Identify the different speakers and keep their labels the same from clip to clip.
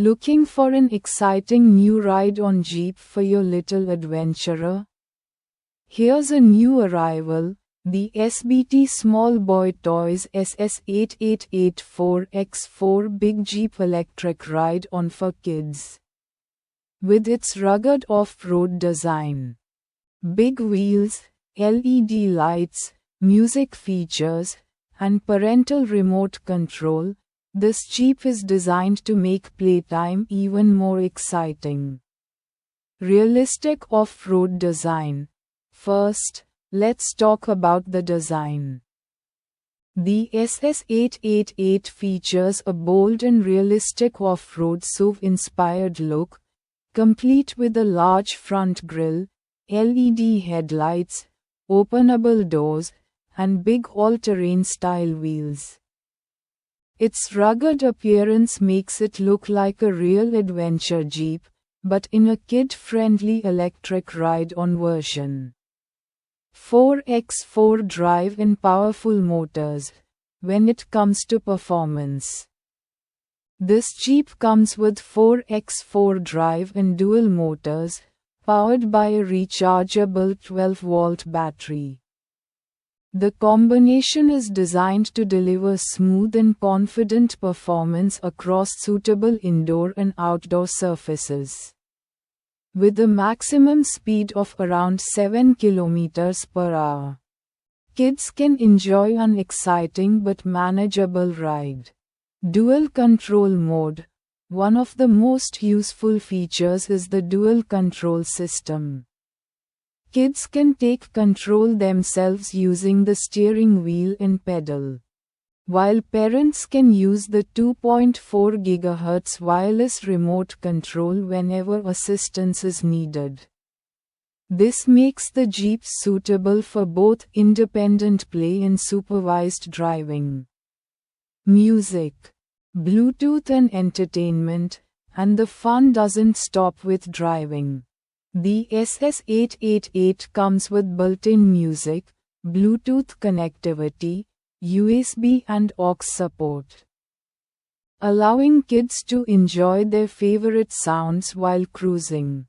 Speaker 1: Looking for an exciting new ride on Jeep for your little adventurer? Here's a new arrival, the SBT Small Boy Toys SS-888 4x4 Big Jeep Electric Ride-On for Kids. With its rugged off-road design, big wheels, LED lights, music features, and parental remote control, this Jeep is designed to make playtime even more exciting. Realistic off-road design. First, let's talk about the design. The SS-888 features a bold and realistic off-road SUV-inspired look, complete with a large front grille, LED headlights, openable doors, and big all-terrain style wheels. Its rugged appearance makes it look like a real adventure Jeep, but in a kid-friendly electric ride-on version. 4x4 drive and powerful motors. When it comes to performance, this Jeep comes with 4x4 drive and dual motors, powered by a rechargeable 12-volt battery. The combination is designed to deliver smooth and confident performance across suitable indoor and outdoor surfaces. With a maximum speed of around 7 km/h, kids can enjoy an exciting but manageable ride. Dual control mode. One of the most useful features is the dual control system. Kids can take control themselves using the steering wheel and pedal, while parents can use the 2.4 GHz wireless remote control whenever assistance is needed. This makes the Jeep suitable for both independent play and supervised driving. Music, Bluetooth and entertainment, and the fun doesn't stop with driving. The SS-888 comes with built-in music, Bluetooth connectivity, USB and aux support, allowing kids to enjoy their favorite sounds while cruising.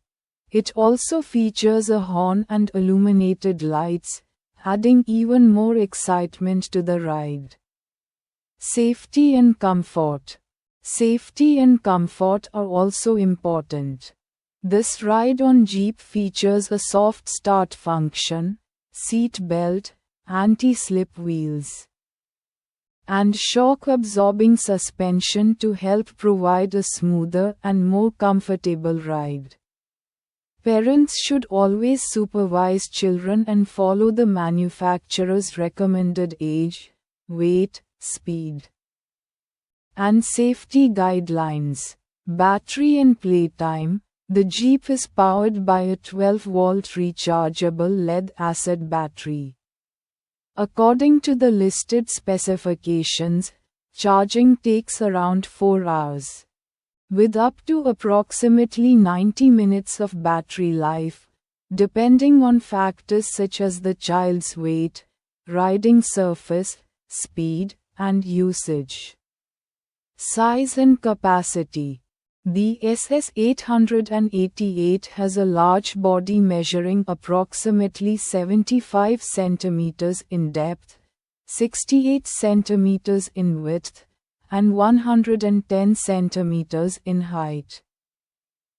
Speaker 1: It also features a horn and illuminated lights, adding even more excitement to the ride. Safety and comfort. Safety and comfort are also important. This ride-on Jeep features a soft start function, seat belt, anti-slip wheels, and shock-absorbing suspension to help provide a smoother and more comfortable ride. Parents should always supervise children and follow the manufacturer's recommended age, weight, speed, and safety guidelines. Battery and playtime. The Jeep is powered by a 12-volt rechargeable lead-acid battery. According to the listed specifications, charging takes around 4 hours, with up to approximately 90 minutes of battery life, depending on factors such as the child's weight, riding surface, speed, and usage. Size and capacity. The SS-888 has a large body measuring approximately 75 cm in depth, 68 cm in width, and 110 cm in height.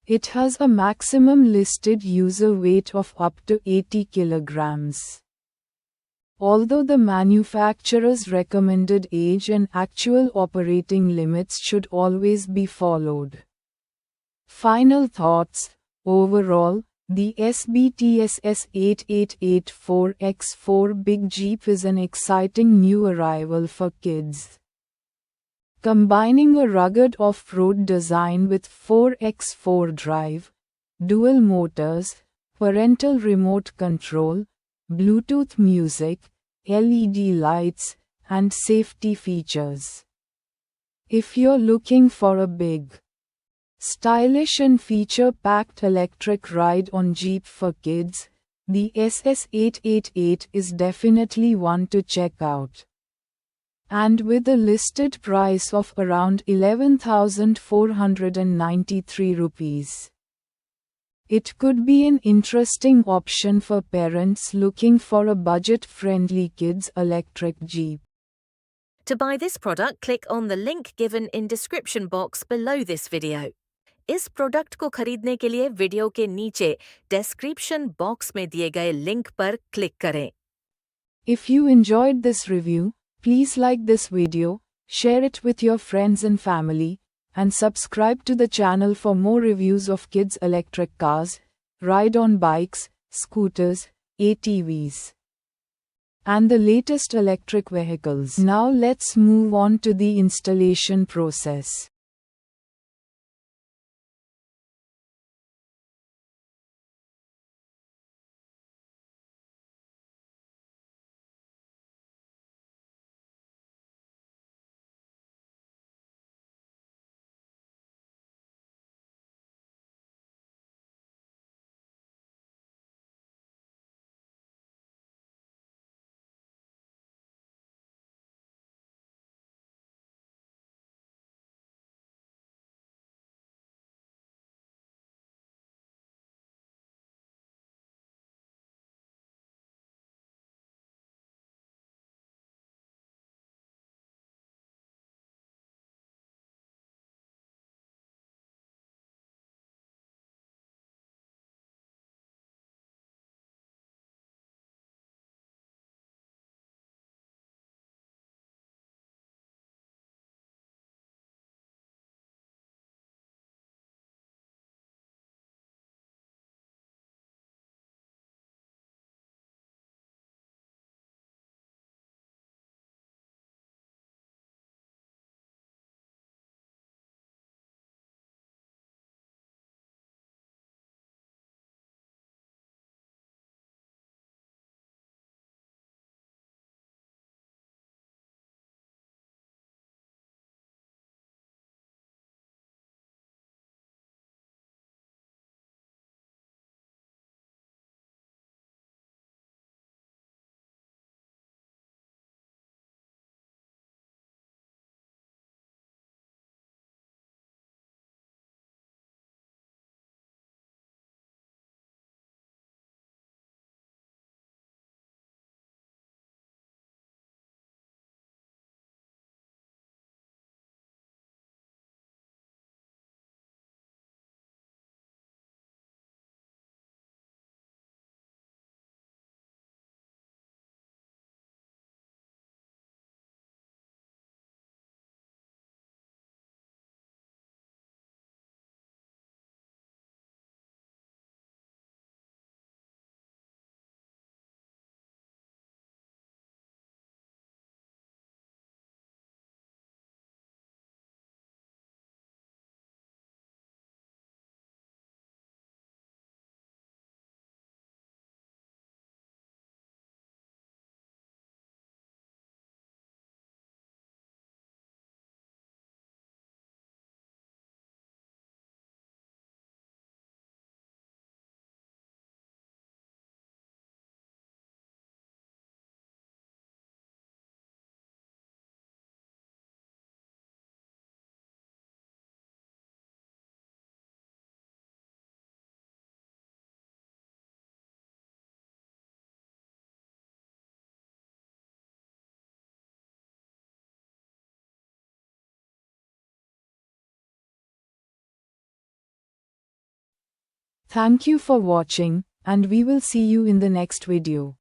Speaker 1: It has a maximum listed user weight of up to 80 kg. Although the manufacturer's recommended age and actual operating limits should always be followed. Final thoughts. Overall, the SBT SS-888 4x4 Big Jeep is an exciting new arrival for kids. Combining a rugged off-road design with 4x4 drive, dual motors, parental remote control, Bluetooth music, LED lights, and safety features. If you're looking for a big, stylish and feature-packed electric ride-on Jeep for kids, the SS-888 is definitely one to check out. and with a listed price of around 11,493 rupees. It could be an interesting option for parents looking for a budget-friendly kids electric Jeep.
Speaker 2: To buy this product, click on the link given in description box below this video. इस product को खरीदने के लिए video के नीचे description box में दिए गए लिंक पर क्लिक करें.
Speaker 1: If you enjoyed this review, please like this video, share it with your friends and family, and subscribe to the channel for more reviews of kids electric cars, ride-on bikes, scooters, ATVs, and the latest electric vehicles. Now let's move on to the installation process. Thank you for watching, and we will see you in the next video.